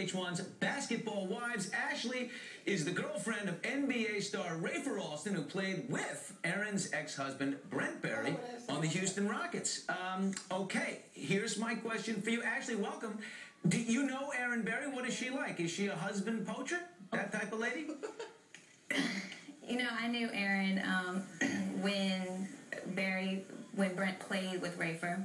VH1's Basketball Wives. Ashley is the girlfriend of NBA star Rafer Alston, who played with Erin's ex-husband, Brent Barry, on the Houston Rockets. Okay, here's my question for you. Ashley, welcome. Do you know Erin Barry? What is she like? Is she a husband poacher? That type of lady? You know, I knew Erin when Brent played with Rafer.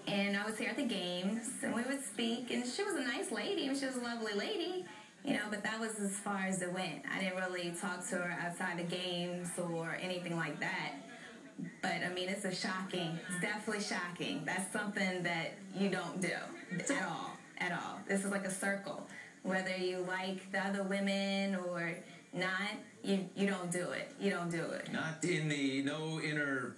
And I was here at the games, and we would speak, and she was a nice lady, and she was a lovely lady, you know, but that was as far as it went. I didn't really talk to her outside the games or anything like that. But, I mean, it's definitely shocking. That's something that you don't do at all. This is like a circle. Whether you like the other women or not, you don't do it. You don't do it. Not in the, no inner,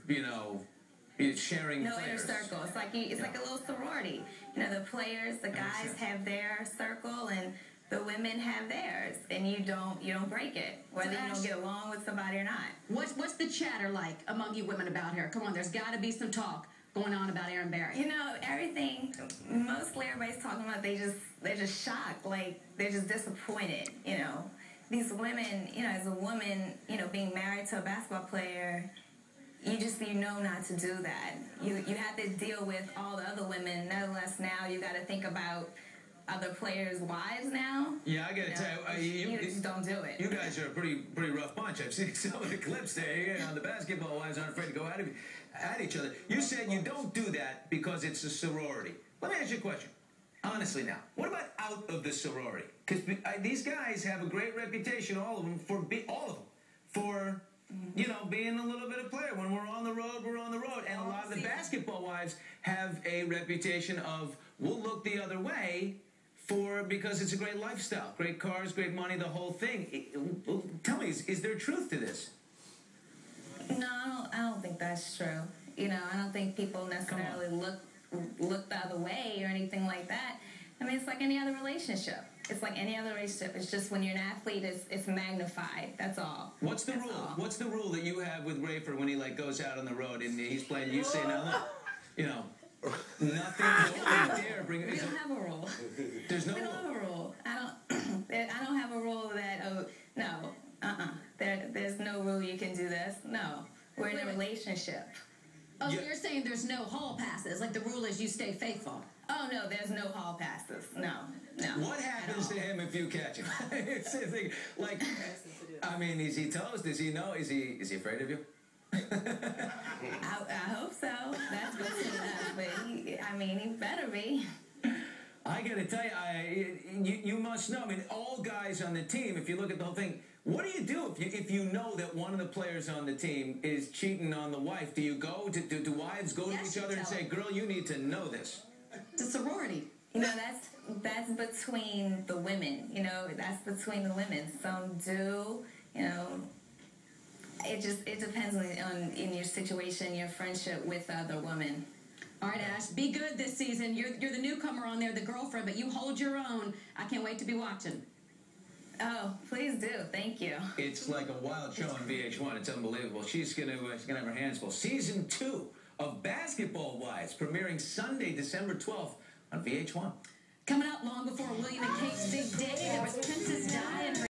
sharing no players. Inner circle. It's like like a little sorority. You know, the players, the guys have their circle, and the women have theirs, and you don't break it, whether you don't get along with somebody or not. What's the chatter like among you women about her? Come on, there's got to be some talk going on about Erin Barry. You know, mostly everybody's talking about they're just shocked, like they're just disappointed. You know, these women, you know, as a woman, you know, being married to a basketball player, you know not to do that. You have to deal with all the other women. Nevertheless, now you got to think about other players' wives now. Yeah, I got to tell you, you just don't do it. You guys are a pretty rough bunch. I've seen some of the clips there. You know, the basketball wives aren't afraid to go at each other. You said you don't do that because it's a sorority. Let me ask you a question. Honestly now, what about out of the sorority? Because these guys have a great reputation, all of them, for you know, being a little bit of player. When we're on the road, we're on the road. And a lot of the basketball wives have a reputation of, we'll look the other way because it's a great lifestyle. Great cars, great money, the whole thing. Tell me, is there truth to this? No, I don't think that's true. You know, I don't think people necessarily look the other way or anything like that. I mean, it's like any other relationship. It's like any other relationship. It's just when you're an athlete, it's magnified. That's all. What's the rule? What's the rule that you have with Rafer when he goes out on the road and he's playing? You say no, you know, nothing. We don't have a rule. There's no. We don't have a rule. I don't have a rule that there's no rule you can do this. No, we're in a relationship. Oh, so you're saying there's no hall passes? Like the rule is you stay faithful? Oh no, there's no hall passes. No. What happens to him if you catch him? Like, I mean, is he toast? Does he know? Is he afraid of you? I hope so. That's between us, but he better be. I gotta tell you, you must know. I mean, all guys on the team. If you look at the whole thing, what do you do if you know that one of the players on the team is cheating on the wife? Do you go do wives go to each other and say, "Girl, you need to know this"? It's a sorority. You know, that's between the women. You know, that's between the women. Some do. You know, it depends on in your situation, your friendship with other women. All right, Ash, be good this season. You're the newcomer on there, the girlfriend, but you hold your own. I can't wait to be watching. Oh, please do. Thank you. It's like a wild show on VH1. It's unbelievable. She's gonna have her hands full. Season 2 of Basketball Wives, premiering Sunday, December 12th on VH1. Coming up long before William and Kate's big day, there was Princess Di and her